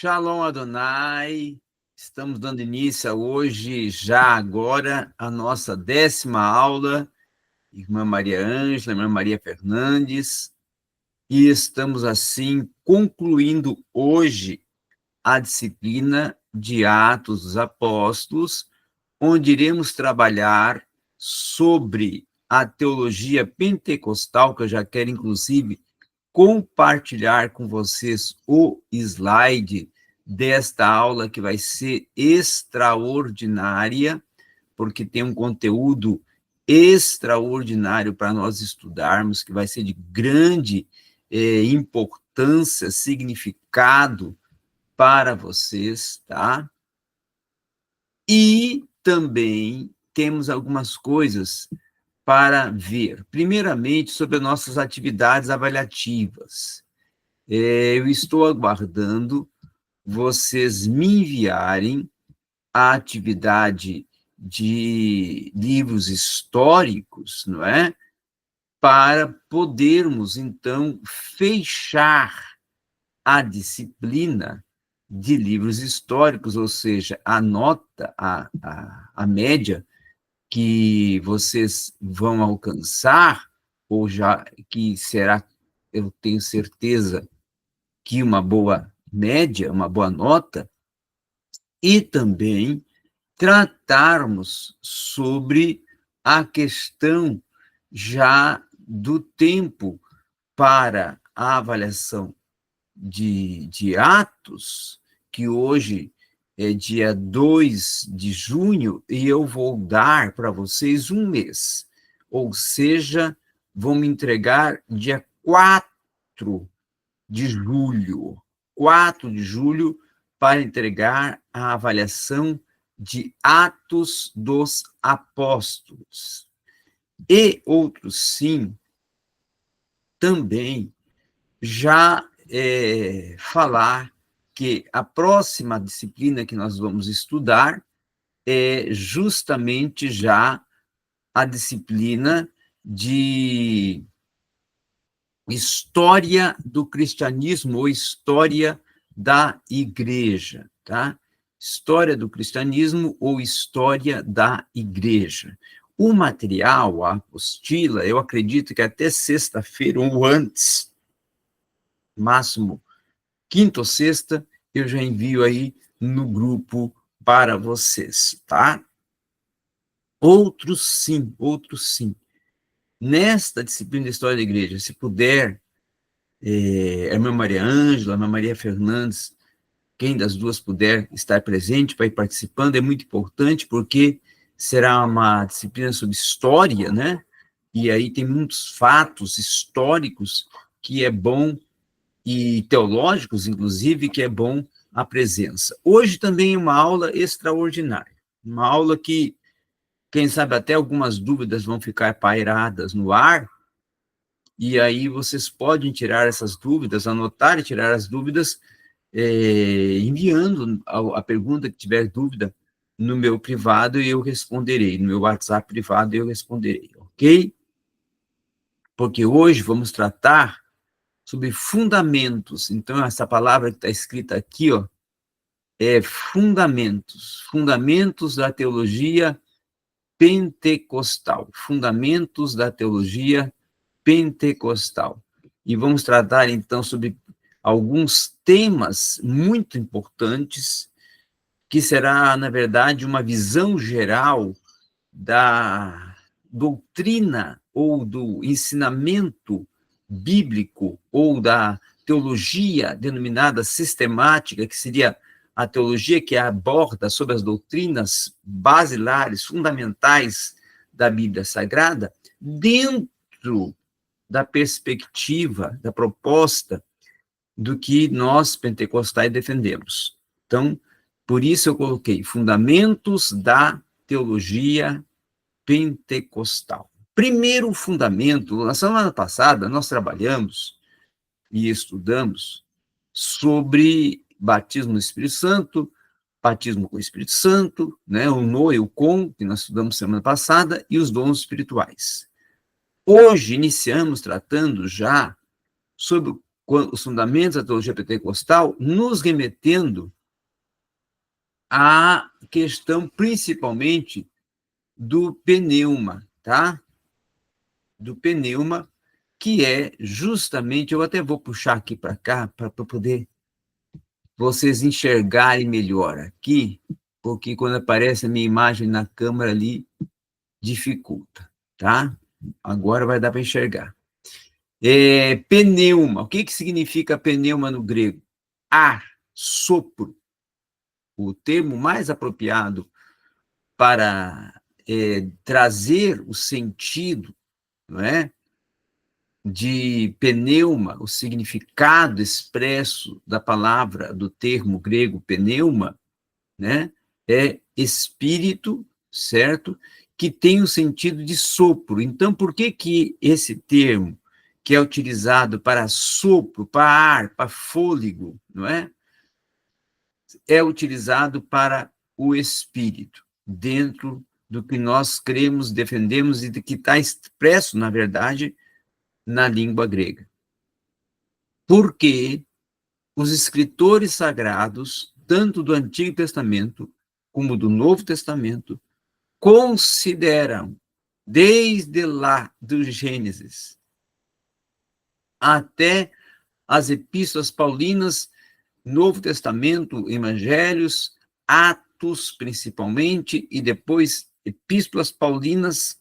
Shalom Adonai, estamos dando início hoje, já agora, a nossa 10ª aula, Irmã Maria Ângela, Irmã Maria Fernandes, e estamos assim concluindo hoje a disciplina de Atos dos Apóstolos, onde iremos trabalhar sobre a teologia pentecostal, que eu já quero inclusive compartilhar com vocês o slide desta aula, que vai ser extraordinária, porque tem um conteúdo extraordinário para nós estudarmos, que vai ser de grande importância, significado para vocês, tá? E também temos algumas coisas para ver. Primeiramente, sobre as nossas atividades avaliativas. Eu estou aguardando vocês me enviarem a atividade de livros históricos, não é? Para podermos, então, fechar a disciplina de livros históricos, ou seja, a nota, a média que vocês vão alcançar, ou já que será, eu tenho certeza, que uma boa média, uma boa nota, e também tratarmos sobre a questão já do tempo para a avaliação de Atos, que hoje é dia 2 de junho, e eu vou dar para vocês um mês, ou seja, vou me entregar dia 4 de julho, 4 de julho, para entregar a avaliação de Atos dos Apóstolos. E outros, sim, também já falar que a próxima disciplina que nós vamos estudar é justamente já a disciplina de história do cristianismo ou história da igreja, tá? História do cristianismo ou história da igreja. O material, a apostila, eu acredito que até sexta-feira ou antes, máximo quinta ou sexta, eu já envio aí no grupo para vocês, tá? Outros sim. Nesta disciplina de História da Igreja, se puder, a irmã Maria Ângela, a irmã Maria Fernandes, quem das duas puder estar presente para ir participando, é muito importante, porque será uma disciplina sobre história, né? E aí tem muitos fatos históricos que é bom, e teológicos, inclusive, que é bom a presença. Hoje também é uma aula extraordinária, uma aula que, quem sabe, até algumas dúvidas vão ficar pairadas no ar, e aí vocês podem tirar essas dúvidas, anotar e tirar as dúvidas, enviando a pergunta que tiver dúvida no meu privado, e eu responderei, no meu WhatsApp privado eu responderei, ok? Porque hoje vamos tratar sobre fundamentos. Então, essa palavra que está escrita aqui, ó, é fundamentos, fundamentos da teologia pentecostal, fundamentos da teologia pentecostal. E vamos tratar, então, sobre alguns temas muito importantes, que será, na verdade, uma visão geral da doutrina ou do ensinamento bíblico ou da teologia denominada sistemática, que seria a teologia que aborda sobre as doutrinas basilares, fundamentais da Bíblia Sagrada, dentro da perspectiva, da proposta do que nós pentecostais defendemos. Então, por isso eu coloquei fundamentos da teologia pentecostal. Primeiro fundamento, na semana passada nós trabalhamos e estudamos sobre batismo no Espírito Santo, batismo com o Espírito Santo, né, o no e o com, que nós estudamos semana passada, e os dons espirituais. Hoje iniciamos tratando já sobre os fundamentos da teologia pentecostal, nos remetendo à questão, principalmente, do pneuma, tá? Do pneuma, que é justamente, eu até vou puxar aqui para cá, para poder vocês enxergarem melhor aqui, porque quando aparece a minha imagem na câmera ali, dificulta, tá? Agora vai dar para enxergar. Pneuma, o que significa pneuma no grego? Ar, sopro. O termo mais apropriado para trazer o sentido, não é, de pneuma, o significado expresso da palavra, do termo grego pneuma, né, é espírito, certo? Que tem o sentido de sopro. Então, por que esse termo, que é utilizado para sopro, para ar, para fôlego, não é? É utilizado para o espírito, dentro do que nós cremos, defendemos e do que está expresso, na verdade, na língua grega. Porque os escritores sagrados, tanto do Antigo Testamento como do Novo Testamento, consideram, desde lá do Gênesis até as epístolas paulinas, Novo Testamento, Evangelhos, Atos principalmente, e depois epístolas paulinas,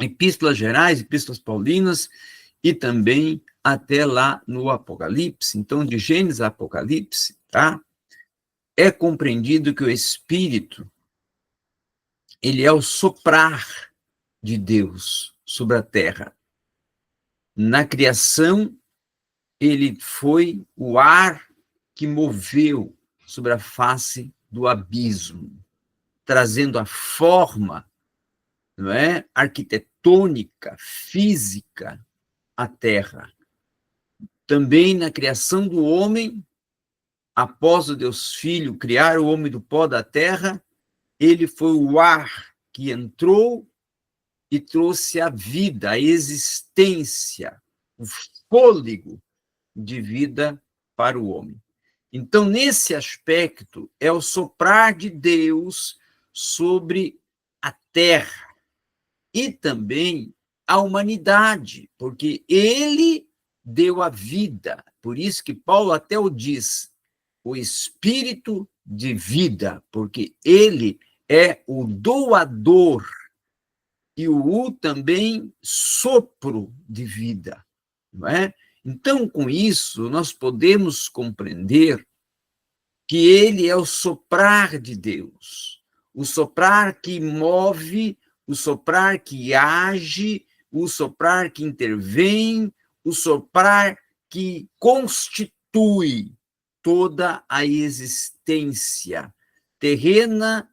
epístolas gerais, epístolas paulinas, e também até lá no Apocalipse. Então, de Gênesis a Apocalipse, tá? É compreendido que o Espírito, ele é o soprar de Deus sobre a terra. Na criação, ele foi o ar que moveu sobre a face do abismo, trazendo a forma, não é, arquitetônica, física à terra. Também na criação do homem, após o Deus Filho criar o homem do pó da terra, ele foi o ar que entrou e trouxe a vida, a existência, o fôlego de vida para o homem. Então, nesse aspecto, é o soprar de Deus sobre a terra e também a humanidade, porque ele deu a vida. Por isso que Paulo até o diz, o espírito de vida, porque ele é o doador e o U também sopro de vida, não é? Então, com isso, nós podemos compreender que ele é o soprar de Deus, o soprar que move, o soprar que age, o soprar que intervém, o soprar que constitui toda a existência terrena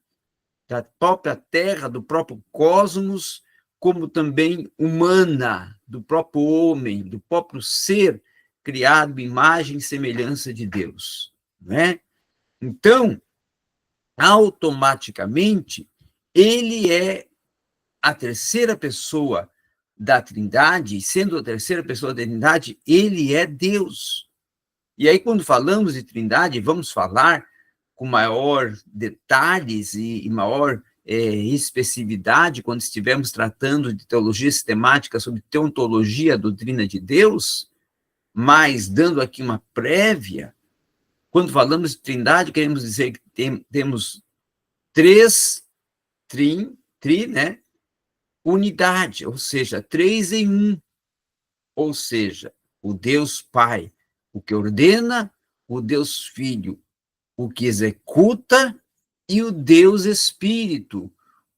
da própria Terra, do próprio cosmos, como também humana, do próprio homem, do próprio ser criado em imagem e semelhança de Deus, não é? Então, automaticamente, ele é a terceira pessoa da Trindade, e sendo a terceira pessoa da Trindade, ele é Deus. E aí, quando falamos de Trindade, vamos falar com maior detalhes e maior especificidade, quando estivermos tratando de teologia sistemática sobre teontologia, a doutrina de Deus, mas dando aqui uma prévia, quando falamos de Trindade, queremos dizer que temos três, né? Unidade, ou seja, três em um, ou seja, o Deus Pai, o que ordena, o Deus Filho, o que executa, e o Deus Espírito,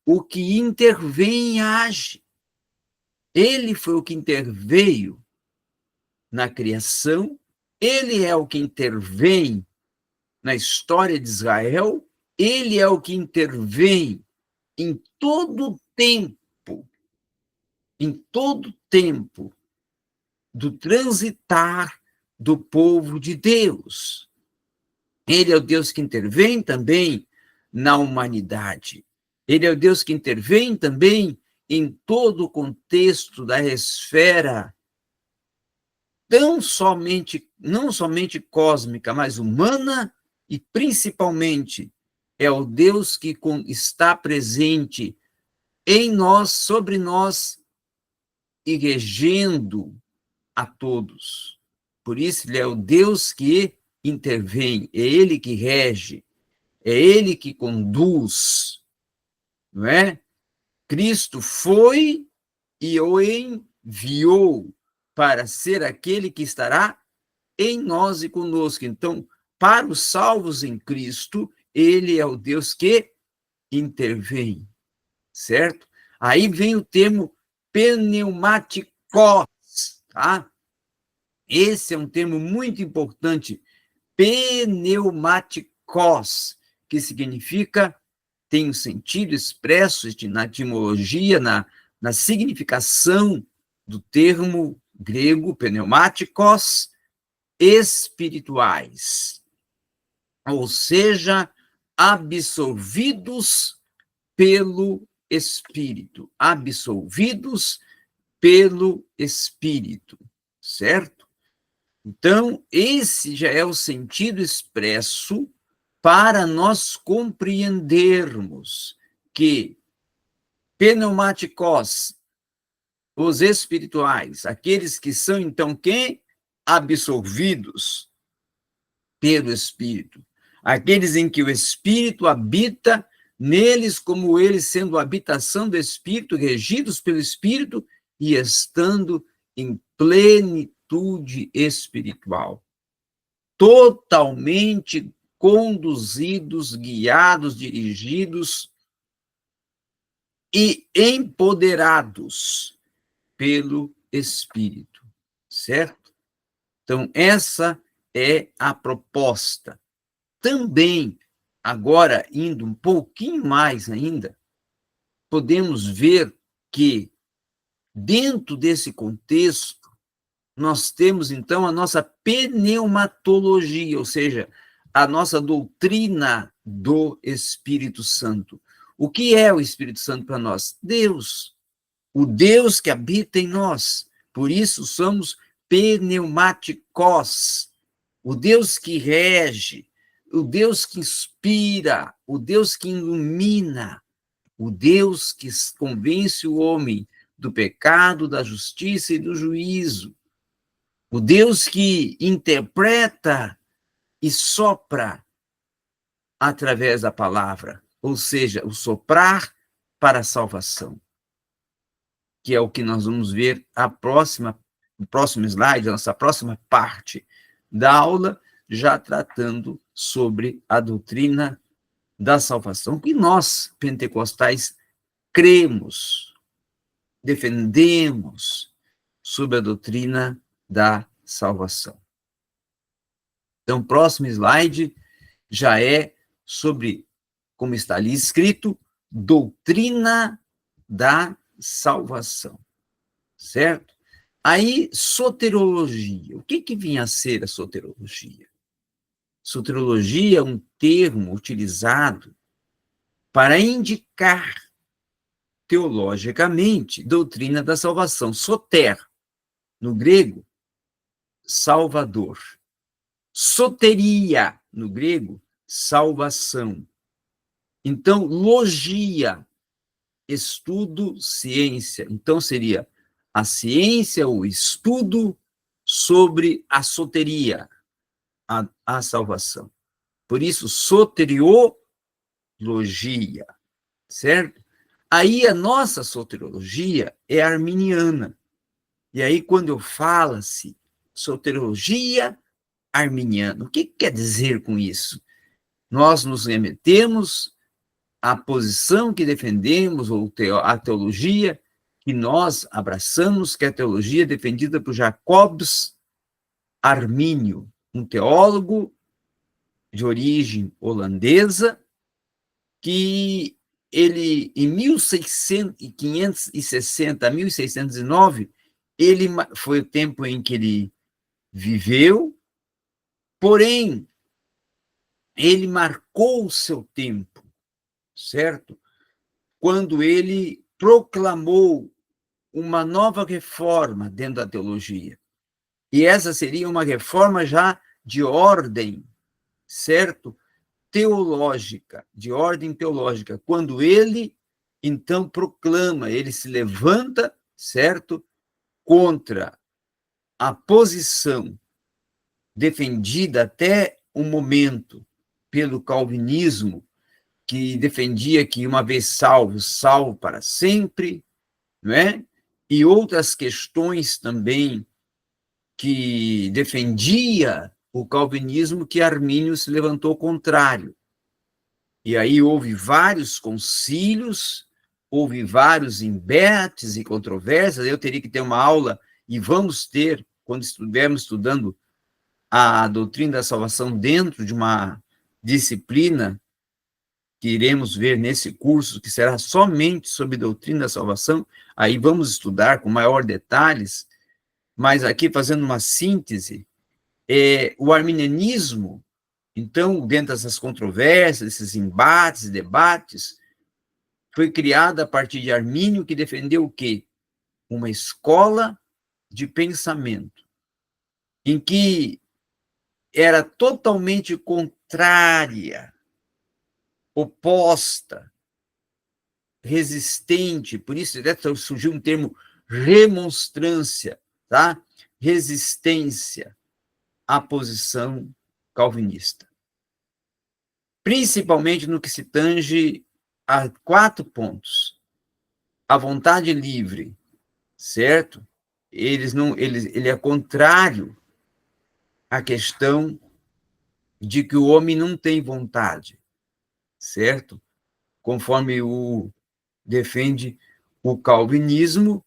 o que intervém e age. Ele foi o que interveio na criação, ele é o que intervém na história de Israel, ele é o que intervém em todo tempo do transitar do povo de Deus. Ele é o Deus que intervém também na humanidade. Ele é o Deus que intervém também em todo o contexto da esfera não somente cósmica, mas humana, e principalmente é o Deus que está presente em nós, sobre nós e regendo a todos. Por isso, ele é o Deus que intervém, é ele que rege, é ele que conduz, não é? Cristo foi e o enviou para ser aquele que estará em nós e conosco. Então, para os salvos em Cristo, ele é o Deus que intervém, certo? Aí vem o termo pneumáticos, tá? Esse é um termo muito importante, pneumáticos, que significa, tem um sentido expresso na etimologia, na significação do termo grego, pneumáticos, espirituais, ou seja, absorvidos pelo Espírito, absolvidos pelo Espírito, certo? Então, esse já é o sentido expresso para nós compreendermos que pneumáticos, os espirituais, aqueles que são, então, quem? Absorvidos pelo Espírito. Aqueles em que o Espírito habita neles, como eles sendo a habitação do Espírito, regidos pelo Espírito e estando em plenitude espiritual. Totalmente conduzidos, guiados, dirigidos e empoderados pelo Espírito, certo? Então, essa é a proposta. Também, agora, indo um pouquinho mais ainda, podemos ver que, dentro desse contexto, nós temos, então, a nossa pneumatologia, ou seja, a nossa doutrina do Espírito Santo. O que é o Espírito Santo para nós? Deus. O Deus que habita em nós. Por isso somos pneumáticos. O Deus que rege, o Deus que inspira, o Deus que ilumina, o Deus que convence o homem do pecado, da justiça e do juízo. O Deus que interpreta e sopra através da palavra, ou seja, o soprar para a salvação, que é o que nós vamos ver no próximo slide, a nossa próxima parte da aula, já tratando sobre a doutrina da salvação, que nós, pentecostais, cremos, defendemos sobre a doutrina da salvação. Então, o próximo slide já é sobre, como está ali escrito, doutrina da salvação, certo? Aí, soteriologia. O que vinha a ser a soteriologia? Soteriologia é um termo utilizado para indicar teologicamente doutrina da salvação. Soter, no grego, salvador. Soteria, no grego, salvação. Então, logia, estudo, ciência. Então, seria a ciência, o estudo sobre a soteria, a salvação. Por isso, soteriologia, certo? Aí, a nossa soteriologia é arminiana. E aí, quando eu falo-se soteriologia arminiana, o que quer dizer com isso? Nós nos remetemos à posição que defendemos, ou a teologia que nós abraçamos, que é a teologia defendida por Jacobus Armínio, um teólogo de origem holandesa, que ele, em 1560 a 1609, ele foi o tempo em que ele viveu, porém, ele marcou o seu tempo, certo? Quando ele proclamou uma nova reforma dentro da teologia. E essa seria uma reforma já de ordem, certo? Teológica, de ordem teológica, quando ele, então, proclama, ele se levanta, certo? Contra a posição defendida até o momento pelo calvinismo, que defendia que uma vez salvo, salvo para sempre, não é? E outras questões também que defendia o calvinismo, que Armínio se levantou contrário. E aí houve vários concílios, houve vários embates e controvérsias. Eu teria que ter uma aula, e vamos ter, quando estivermos estudando a doutrina da salvação dentro de uma disciplina que iremos ver nesse curso, que será somente sobre doutrina da salvação, aí vamos estudar com maior detalhes, mas aqui fazendo uma síntese, o arminianismo, então, dentro dessas controvérsias, esses embates, debates, foi criado a partir de Armínio, que defendeu o quê? Uma escola de pensamento, em que era totalmente contrária, oposta, resistente, por isso surgiu um termo remonstrância, tá? Resistência à posição calvinista. Principalmente no que se tange a 4 pontos. A vontade livre, certo? Ele é contrário à questão de que o homem não tem vontade, certo? Conforme defende o calvinismo,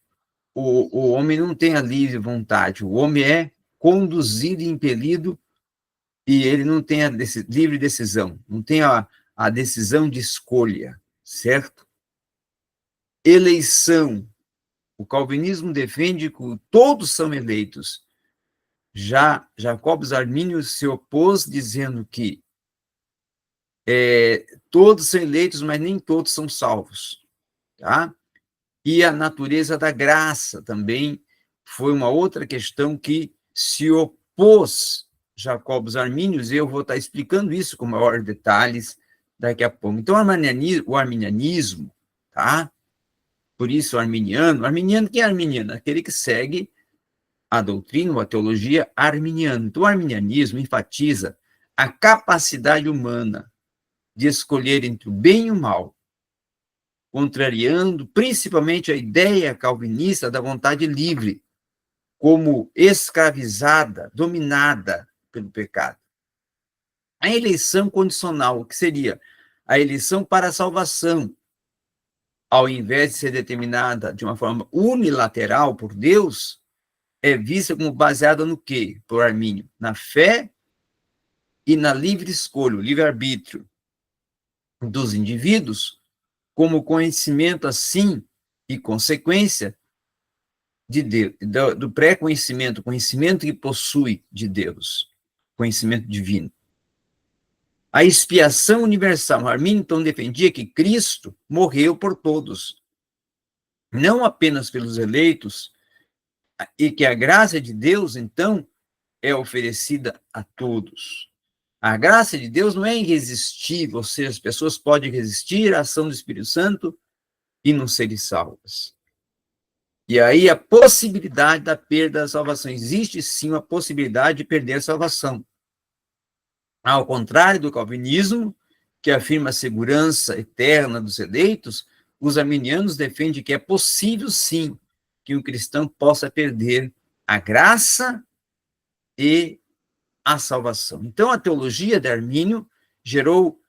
o homem não tem a livre vontade, o homem é conduzido e impelido, e ele não tem a livre decisão, não tem a decisão de escolha, certo? Eleição. O calvinismo defende que todos são eleitos. Já Jacobus Armínio se opôs, dizendo que todos são eleitos, mas nem todos são salvos. Tá? E a natureza da graça também foi uma outra questão que se opôs Jacobus Armínio, e eu vou estar explicando isso com maiores detalhes daqui a pouco. Então, o arminianismo, tá? Por isso, o arminiano, quem é arminiano? Aquele que segue a doutrina ou a teologia arminiana. Então, o arminianismo enfatiza a capacidade humana de escolher entre o bem e o mal, contrariando principalmente a ideia calvinista da vontade livre, como escravizada, dominada pelo pecado. A eleição condicional, que seria a eleição para a salvação, ao invés de ser determinada de uma forma unilateral por Deus, é vista como baseada no quê? Por Armínio? Na fé e na livre escolha, o livre-arbítrio dos indivíduos, como conhecimento, assim, e consequência de Deus, do pré-conhecimento, conhecimento que possui de Deus, conhecimento divino. A expiação universal. Armínio, então, defendia que Cristo morreu por todos, não apenas pelos eleitos, e que a graça de Deus, então, é oferecida a todos. A graça de Deus não é irresistível, ou seja, as pessoas podem resistir à ação do Espírito Santo e não serem salvas. E aí a possibilidade da perda da salvação. Existe sim a possibilidade de perder a salvação. Ao contrário do calvinismo, que afirma a segurança eterna dos eleitos, os arminianos defendem que é possível sim que um cristão possa perder a graça e a salvação. Então, a teologia de Armínio gerou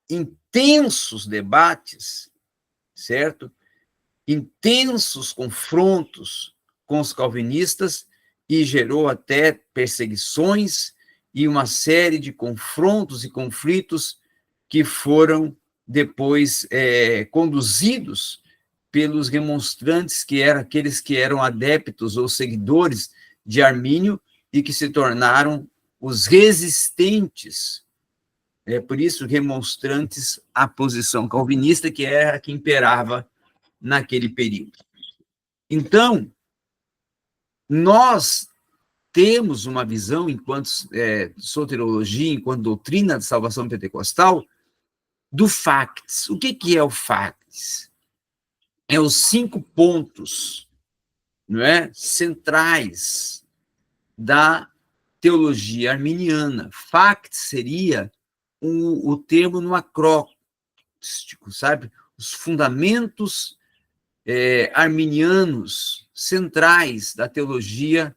intensos debates, certo? Intensos confrontos com os calvinistas e gerou até perseguições e uma série de confrontos e conflitos que foram depois conduzidos pelos remonstrantes, que eram aqueles que eram adeptos ou seguidores de Armínio e que se tornaram os resistentes, por isso remonstrantes à posição calvinista, que era a que imperava naquele período. Então, nós temos uma visão, enquanto soteriologia, enquanto doutrina de salvação pentecostal, do facts. O que é o facts? É os 5 pontos, não é, centrais da teologia arminiana. Facts seria o termo no acróstico, sabe? Os fundamentos arminianos centrais da teologia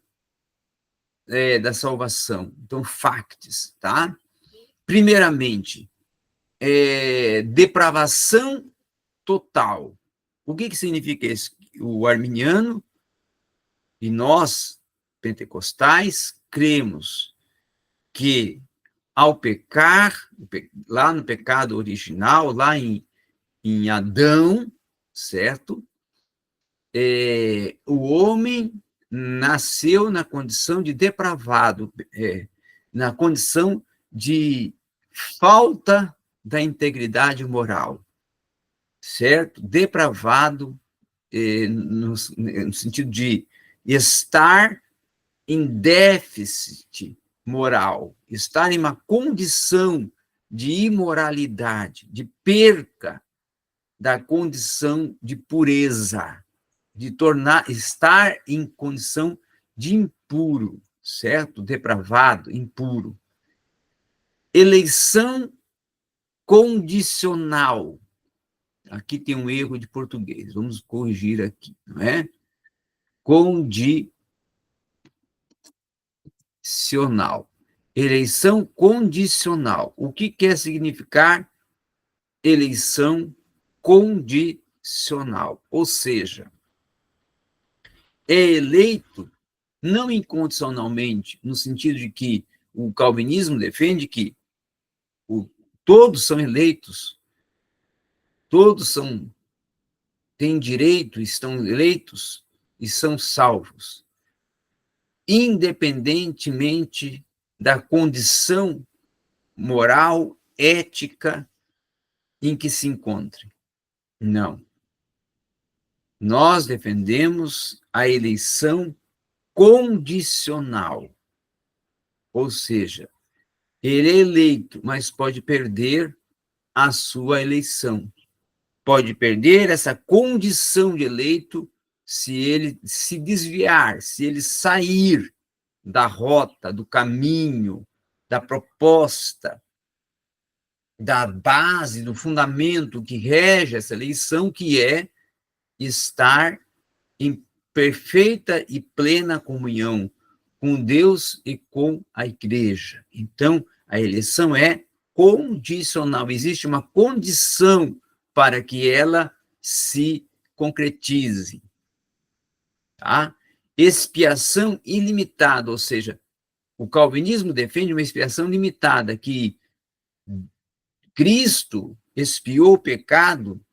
da salvação. Então, facts, tá? Primeiramente, depravação total. O que significa isso? O arminiano e nós, pentecostais, cremos que ao pecar, lá no pecado original, lá em Adão, certo? O homem nasceu na condição de depravado, na condição de falta da integridade moral, certo? Depravado, no sentido de estar em déficit moral, estar em uma condição de imoralidade, de perca da condição de pureza, de estar em condição de impuro, certo? Depravado, impuro. Eleição condicional. Aqui tem um erro de português, vamos corrigir aqui, não é? Condicional. Eleição condicional. O que quer significar eleição condicional? Ou seja, é eleito não incondicionalmente, no sentido de que o calvinismo defende que todos são eleitos, todos têm direito, estão eleitos e são salvos, independentemente da condição moral, ética em que se encontre. Não. Nós defendemos a eleição condicional, ou seja, ele é eleito, mas pode perder a sua eleição. Pode perder essa condição de eleito se ele se desviar, se ele sair da rota, do caminho, da proposta, da base, do fundamento que rege essa eleição, que é estar em perfeita e plena comunhão com Deus e com a igreja. Então, a eleição é condicional, existe uma condição para que ela se concretize. Tá? Expiação ilimitada, ou seja, o calvinismo defende uma expiação limitada, que Cristo expiou o pecado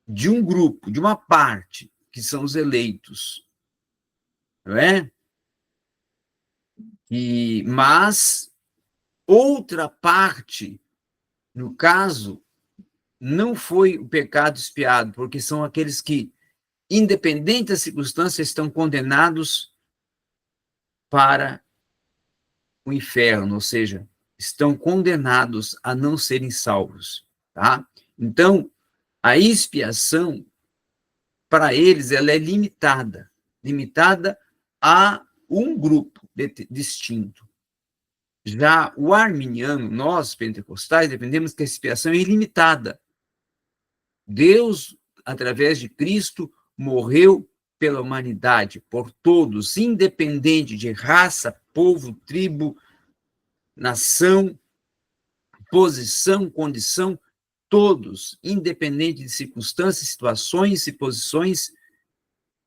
de um grupo, de uma parte, que são os eleitos, não é? Mas outra parte, no caso, não foi o pecado expiado, porque são aqueles que, independente das circunstâncias, estão condenados para o inferno, ou seja, estão condenados a não serem salvos, tá? Então, a expiação, para eles, ela é limitada a um grupo distinto. Já o arminiano, nós, pentecostais, defendemos que a expiação é ilimitada. Deus, através de Cristo, morreu pela humanidade, por todos, independente de raça, povo, tribo, nação, posição, condição, todos, independente de circunstâncias, situações e posições,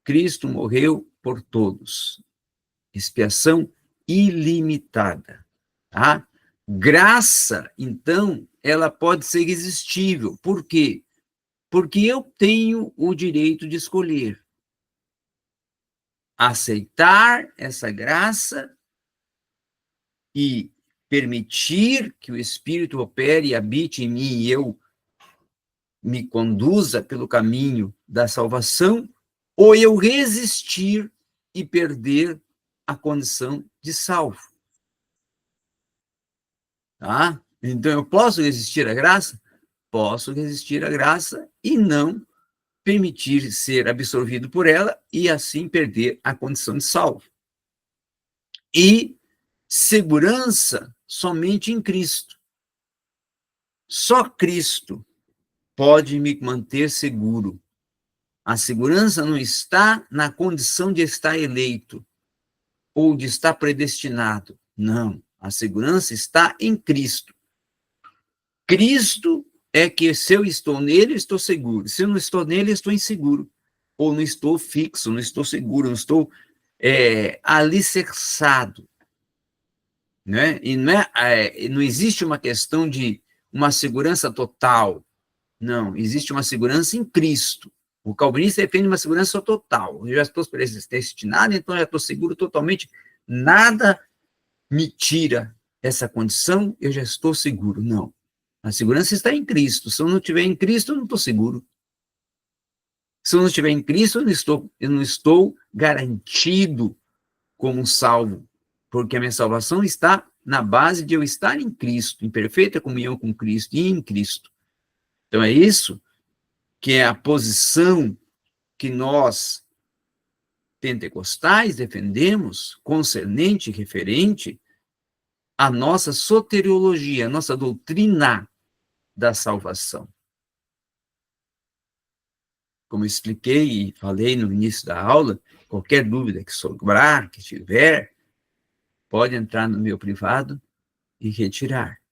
Cristo morreu por todos. Expiação ilimitada. Tá? Graça, então, ela pode ser irresistível. Por quê? Porque eu tenho o direito de escolher aceitar essa graça e permitir que o Espírito opere e habite em mim e eu me conduza pelo caminho da salvação, ou eu resistir e perder a condição de salvo. Tá? Então, eu posso resistir à graça? Posso resistir à graça e não permitir ser absorvido por ela e assim perder a condição de salvo. E segurança somente em Cristo. Só Cristo pode me manter seguro. A segurança não está na condição de estar eleito ou de estar predestinado. Não. A segurança está em Cristo. Cristo é que se eu estou nele, eu estou seguro. Se eu não estou nele, eu estou inseguro. Ou não estou fixo, não estou seguro, não estou alicerçado. Né? E não existe uma questão de uma segurança total. Não, existe uma segurança em Cristo. O calvinista defende uma segurança total. Eu já estou predestinado, então já estou seguro totalmente. Nada me tira essa condição, eu já estou seguro. Não. A segurança está em Cristo. Se eu não estiver em Cristo, eu não estou seguro. Se eu não estiver em Cristo, eu não estou garantido como salvo, porque a minha salvação está na base de eu estar em Cristo, em perfeita comunhão com Cristo e em Cristo. Então, é isso que é a posição que nós, pentecostais, defendemos, concernente, referente à nossa soteriologia, à nossa doutrina da salvação. Como eu expliquei e falei no início da aula, qualquer dúvida que sobrar, que tiver, pode entrar no meu privado e retirar.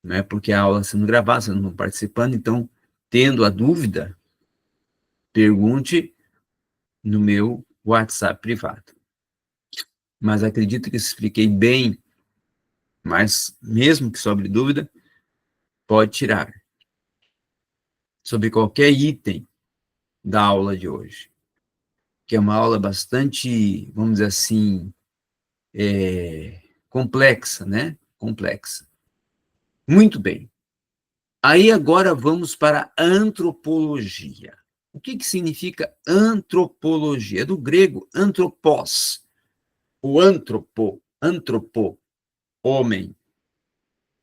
Não é porque a aula sendo gravada, você não participando, então, tendo a dúvida, pergunte no meu WhatsApp privado. Mas acredito que expliquei bem, mas mesmo que sobre dúvida, pode tirar. Sobre qualquer item da aula de hoje, que é uma aula bastante, vamos dizer assim, complexa, né? Complexa. Muito bem. Aí agora vamos para a antropologia. O que significa antropologia? É do grego anthropos, o antropo, homem.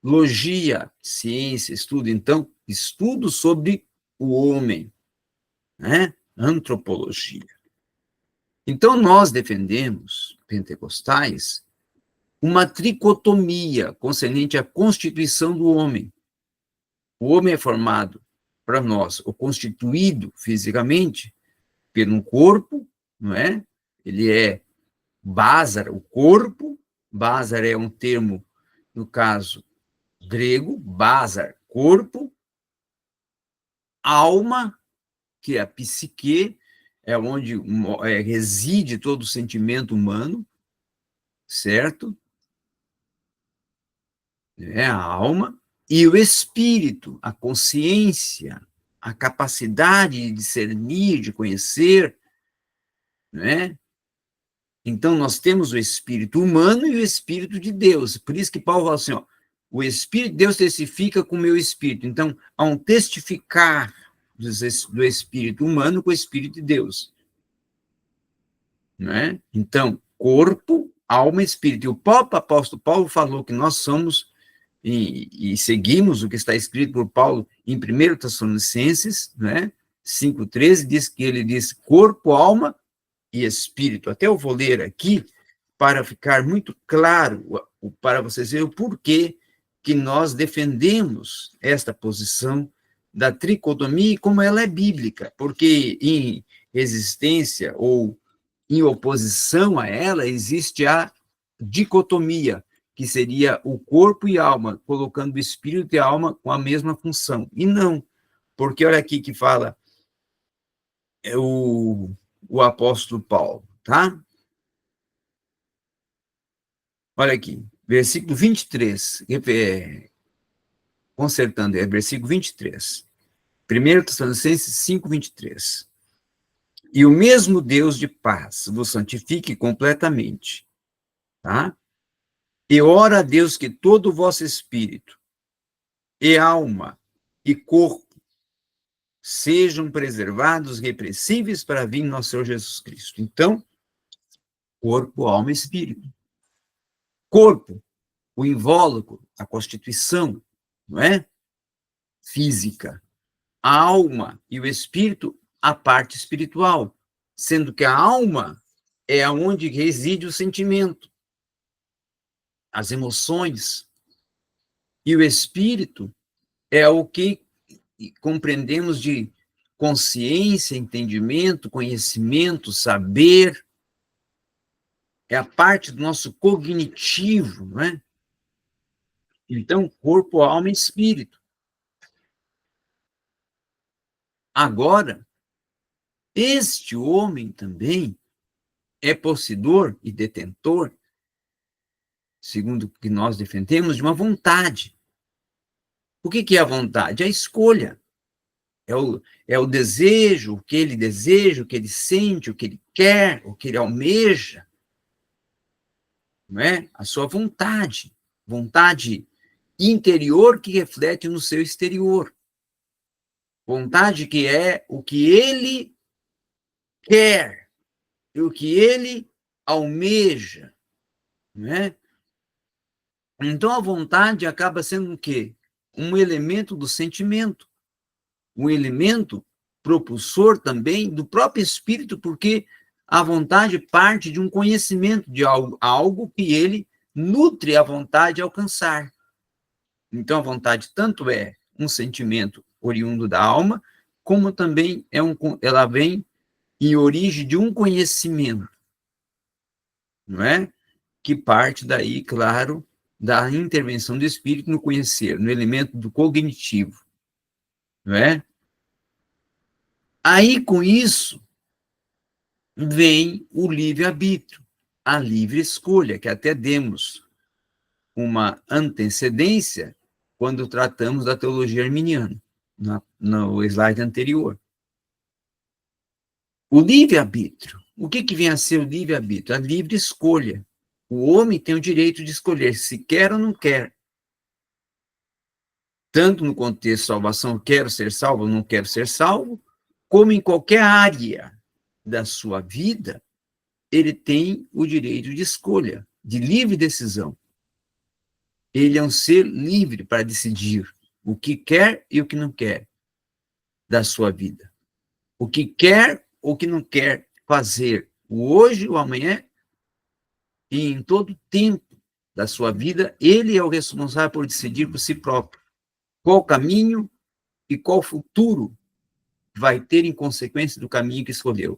Logia, ciência, estudo, então, estudo sobre o homem, né? Antropologia. Então, nós defendemos, pentecostais, uma tricotomia concernente à constituição do homem. O homem é formado, para nós, ou constituído fisicamente, pelo corpo, não é? Ele é básar, o corpo. Básar é um termo, no caso, grego, básar, corpo. Alma, que é a psique, é onde reside todo o sentimento humano, certo? É a alma. E o espírito, a consciência, a capacidade de discernir, de conhecer, né? Então, nós temos o espírito humano e o espírito de Deus. Por isso que Paulo fala assim, ó, o espírito de Deus testifica com o meu espírito. Então, há um testificar do espírito humano com o espírito de Deus. Né? Então, corpo, alma e espírito. E o próprio apóstolo Paulo falou que nós somos, e seguimos o que está escrito por Paulo em 1 Tessalonicenses, né? 5,13, diz que ele diz corpo, alma e espírito. Até eu vou ler aqui para ficar muito claro, para vocês verem o porquê que nós defendemos esta posição da tricotomia e como ela é bíblica, porque em resistência ou em oposição a ela existe a dicotomia, que seria o corpo e alma, colocando o espírito e a alma com a mesma função. E não, porque olha aqui que fala o apóstolo Paulo, tá? Olha aqui, versículo 23, consertando, versículo 23. 1 Tessalonicenses 5, 23. E o mesmo Deus de paz vos santifique completamente, tá? E ora a Deus que todo o vosso espírito, e alma, e corpo, sejam preservados, repreensíveis para vir nosso Senhor Jesus Cristo. Então, Corpo, alma e espírito. Corpo, o invólucro, a constituição, não é? Física. A alma e o espírito, a parte espiritual, sendo que a alma é onde reside o sentimento, as emoções, e o espírito é o que compreendemos de consciência, entendimento, conhecimento, saber, é a parte do nosso cognitivo, não é? Então, corpo, alma e espírito. Agora, este homem também é possuidor e detentor, segundo o que nós defendemos, de uma vontade. O que é a vontade? É a escolha. É o desejo, o que ele deseja, o que ele sente, o que ele quer, o que ele almeja. Não é? A sua vontade. Vontade interior que reflete no seu exterior. Vontade que é o que ele quer e o que ele almeja. Não é? Então, a vontade acaba sendo o quê? Um elemento do sentimento, um elemento propulsor também do próprio espírito, porque a vontade parte de um conhecimento de algo que ele nutre a vontade de alcançar. Então, a vontade tanto é um sentimento oriundo da alma, como também ela vem em origem de um conhecimento, não é? Que parte daí, claro, da intervenção do espírito no conhecer, no elemento do cognitivo, não é? Aí, com isso, vem o livre-arbítrio, a livre escolha, que até demos uma antecedência quando tratamos da teologia arminiana, no slide anterior. O livre-arbítrio, o que vem a ser o livre-arbítrio? A livre escolha. O homem tem o direito de escolher se quer ou não quer. Tanto no contexto de salvação, quero ser salvo ou não quero ser salvo, como em qualquer área da sua vida, ele tem o direito de escolha, de livre decisão. Ele é um ser livre para decidir o que quer e o que não quer da sua vida. O que quer ou o que não quer fazer, o hoje, o amanhã, e em todo tempo da sua vida, ele é o responsável por decidir por si próprio qual caminho e qual futuro vai ter em consequência do caminho que escolheu.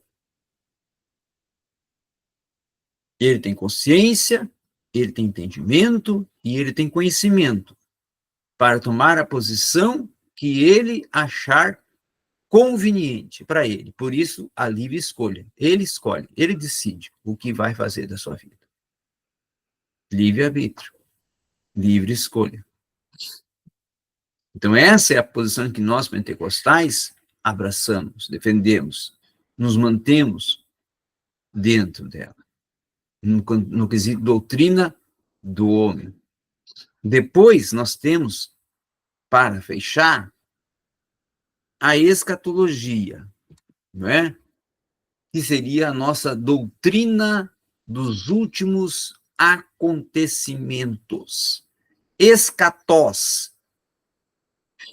Ele tem consciência, ele tem entendimento e ele tem conhecimento para tomar a posição que ele achar conveniente para ele. Por isso, a livre escolha. Ele escolhe, ele decide o que vai fazer da sua vida. Livre-arbítrio, livre escolha. Então, essa é a posição que nós, pentecostais, abraçamos, defendemos, nos mantemos dentro dela, no quesito doutrina do homem. Depois, nós temos, para fechar, a escatologia, não é? Que seria a nossa doutrina dos últimos acontecimentos. Escatós,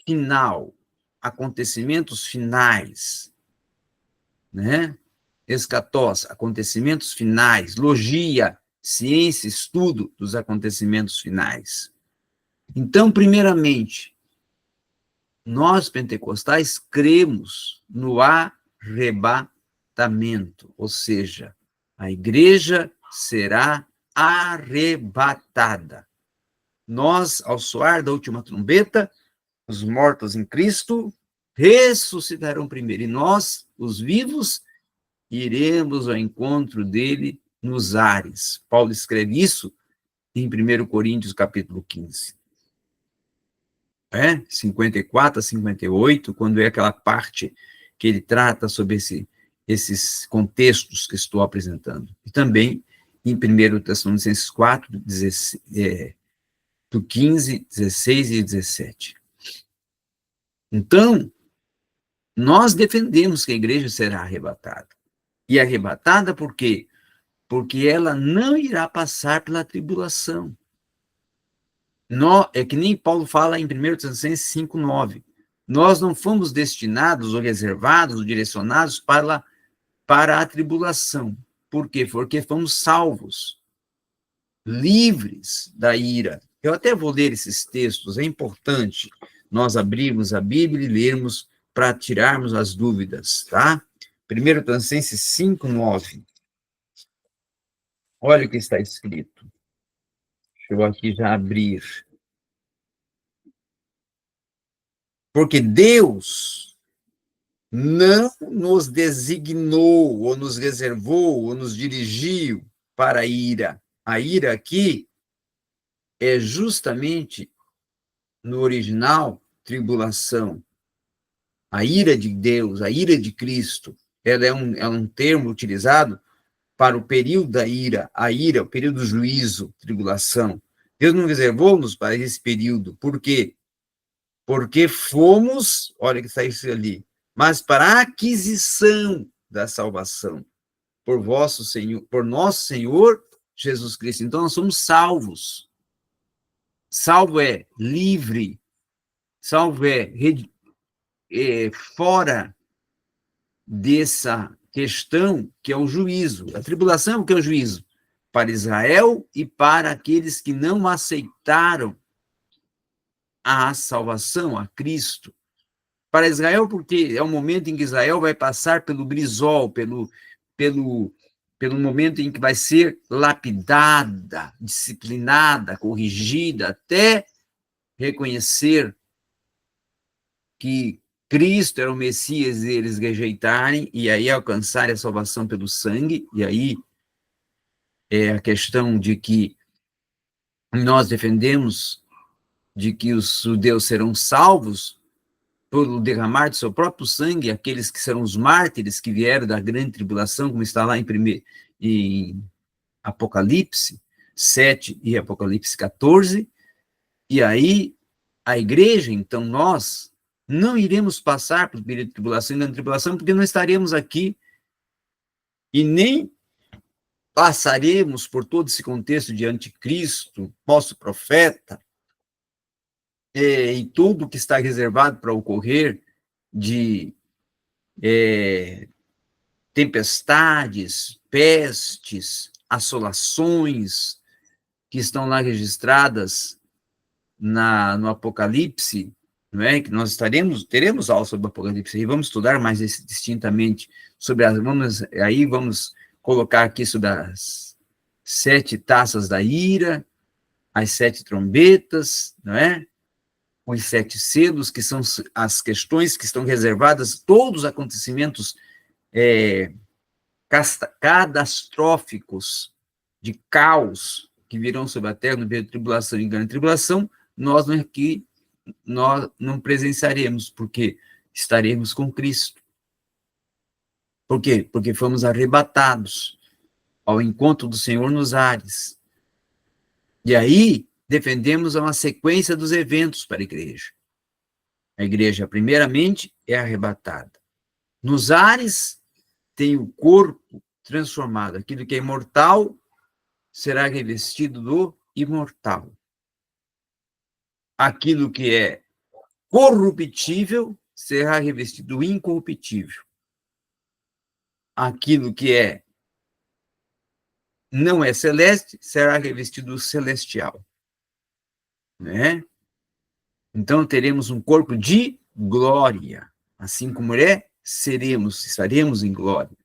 final, acontecimentos finais, né? Escatós, acontecimentos finais, logia, ciência, estudo dos acontecimentos finais. Então, primeiramente, nós pentecostais cremos no arrebatamento, ou seja, a igreja será arrebatada. Nós, ao soar da última trombeta, os mortos em Cristo ressuscitarão primeiro, e nós, os vivos, iremos ao encontro dele nos ares. Paulo escreve isso em 1 Coríntios, capítulo 15. 54 a 58, quando é aquela parte que ele trata sobre esses contextos que estou apresentando. E também em 1 Tessalonicenses 4, 15, 16 e 17. Então, nós defendemos que a igreja será arrebatada. E arrebatada por quê? porque ela não irá passar pela tribulação. É que nem Paulo fala em 1 Tessalonicenses 5:9. Nós não fomos destinados, ou reservados, ou direcionados para a tribulação. Por quê? Porque fomos salvos, livres da ira. Eu até vou ler esses textos, é importante nós abrirmos a Bíblia e lermos para tirarmos as dúvidas, tá? 1 Tessalonicenses 5:9. Olha o que está escrito. Deixa eu aqui já abrir. Porque Deus não nos designou, ou nos reservou, ou nos dirigiu para a ira. A ira aqui é justamente, no original, tribulação. A ira de Deus, a ira de Cristo, ela é um termo utilizado para o período da ira, a ira, o período do juízo, tribulação. Deus não reservou-nos para esse período. Por quê? Porque fomos, olha que está isso ali, mas para a aquisição da salvação por nosso Senhor Jesus Cristo. Então nós somos salvos. Salvo é livre, salvo é fora dessa questão que é o juízo. A tribulação que é o juízo para Israel e para aqueles que não aceitaram a salvação, a Cristo. Para Israel, porque é o momento em que Israel vai passar pelo grisol, pelo momento em que vai ser lapidada, disciplinada, corrigida, até reconhecer que Cristo era o Messias e eles rejeitarem, e aí alcançarem a salvação pelo sangue, e aí é a questão de que nós defendemos de que os judeus serão salvos por derramar de seu próprio sangue, aqueles que serão os mártires que vieram da grande tribulação, como está lá em Apocalipse 7 e Apocalipse 14, e aí a igreja, então nós, não iremos passar por período de tribulação e grande tribulação, porque não estaremos aqui e nem passaremos por todo esse contexto de anticristo, falso profeta, e tudo que está reservado para ocorrer de tempestades, pestes, assolações, que estão lá registradas no Apocalipse, não é? Que nós teremos aula sobre o Apocalipse, e vamos estudar mais distintamente sobre vamos colocar aqui sobre as 7 taças da ira, as 7 trombetas, não é? Os 7 selos, que são as questões que estão reservadas, todos os acontecimentos catastróficos de caos que virão sobre a terra no período de tribulação e grande tribulação, nós não presenciaremos, porque estaremos com Cristo. Por quê? Porque fomos arrebatados ao encontro do Senhor nos ares. E aí, defendemos uma sequência dos eventos para a igreja. A igreja, primeiramente, é arrebatada. Nos ares, tem o corpo transformado. Aquilo que é imortal será revestido do imortal. Aquilo que é corruptível será revestido do incorruptível. Aquilo que não é celeste será revestido do celestial. Né? Então teremos um corpo de glória. Assim como estaremos em glória.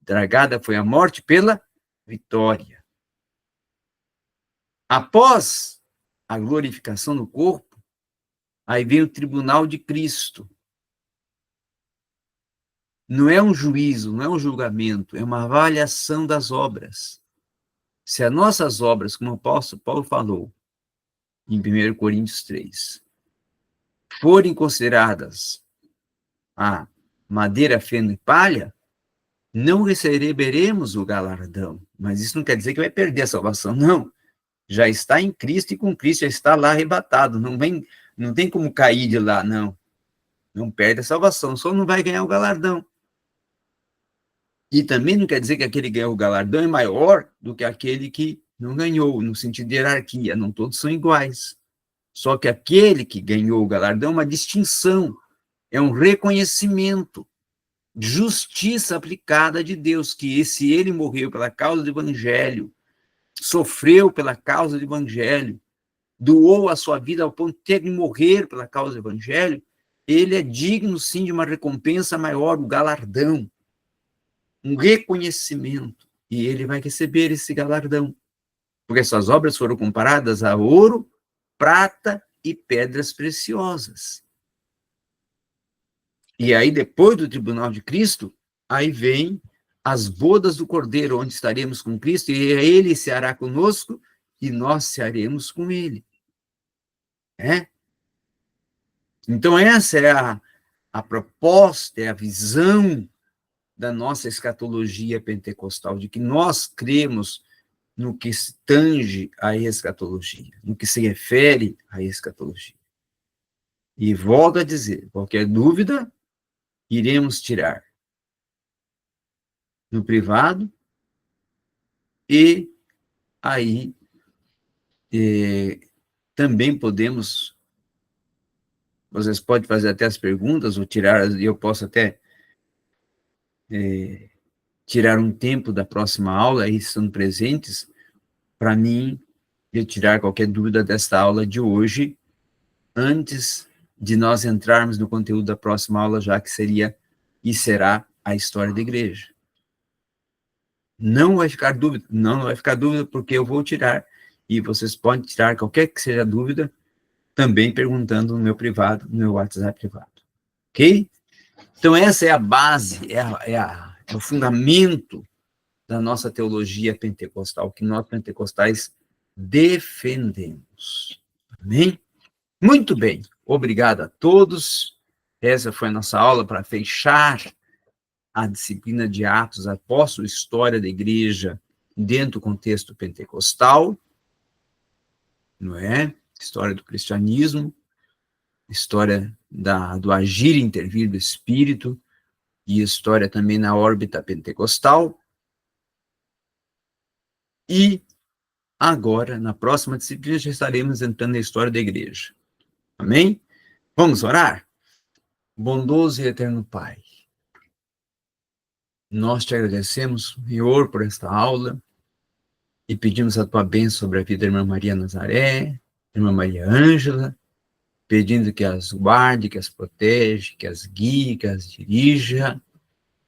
Tragada foi a morte pela vitória. Após a glorificação do corpo, aí vem o tribunal de Cristo. Não é um juízo, não é um julgamento, é uma avaliação das obras. Se as nossas obras, como o apóstolo Paulo falou, em 1 Coríntios 3, forem consideradas a madeira, feno e palha, não receberemos o galardão. Mas isso não quer dizer que vai perder a salvação, não. Já está em Cristo e com Cristo já está lá arrebatado. Não tem como cair de lá, não. Não perde a salvação, só não vai ganhar o galardão. E também não quer dizer que aquele que ganhou o galardão é maior do que aquele que não ganhou, no sentido de hierarquia. Não todos são iguais. Só que aquele que ganhou o galardão é uma distinção, é um reconhecimento de justiça aplicada de Deus, que se ele morreu pela causa do evangelho, sofreu pela causa do evangelho, doou a sua vida ao ponto de ter de morrer pela causa do evangelho, ele é digno, sim, de uma recompensa maior, um galardão, um reconhecimento, e ele vai receber esse galardão, porque suas obras foram comparadas a ouro, prata e pedras preciosas. E aí, depois do tribunal de Cristo, aí vem as bodas do Cordeiro, onde estaremos com Cristo, e ele ceará conosco, e nós cearemos com ele. É? Então, essa é a proposta, é a visão da nossa escatologia pentecostal, de que nós cremos no que se tange à escatologia, no que se refere à escatologia. E volto a dizer, qualquer dúvida, iremos tirar no privado, e aí também podemos, vocês podem fazer até as perguntas, ou tirar, e eu posso até tirar um tempo da próxima aula, aí estando presentes, para mim, retirar qualquer dúvida desta aula de hoje, antes de nós entrarmos no conteúdo da próxima aula, já que seria e será a história da igreja. Não vai ficar dúvida, não vai ficar dúvida, porque eu vou tirar, e vocês podem tirar qualquer que seja a dúvida, também perguntando no meu privado, no meu WhatsApp privado. Ok? Então, essa é a base, é o fundamento da nossa teologia pentecostal, que nós pentecostais defendemos. Amém? Muito bem. Obrigado a todos. Essa foi a nossa aula para fechar a disciplina de Atos Apóstolos, história da igreja dentro do contexto pentecostal, não é? História do cristianismo, história do agir e intervir do Espírito, e história também na órbita pentecostal. E agora, na próxima disciplina, já estaremos entrando na história da igreja. Amém? Vamos orar? Bondoso e eterno Pai, nós te agradecemos, Senhor, por esta aula, e pedimos a tua bênção sobre a vida da irmã Maria Nazaré, irmã Maria Ângela, pedindo que as guarde, que as protege, que as guie, que as dirija,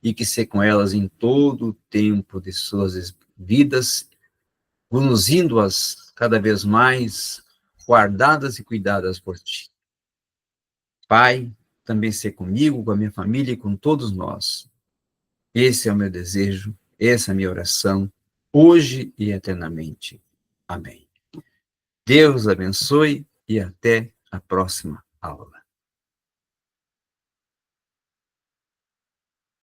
e que seja com elas em todo o tempo de suas vidas, conduzindo-as cada vez mais guardadas e cuidadas por ti. Pai, também ser comigo, com a minha família e com todos nós. Esse é o meu desejo, essa é a minha oração, hoje e eternamente. Amém. Deus abençoe e até a próxima aula.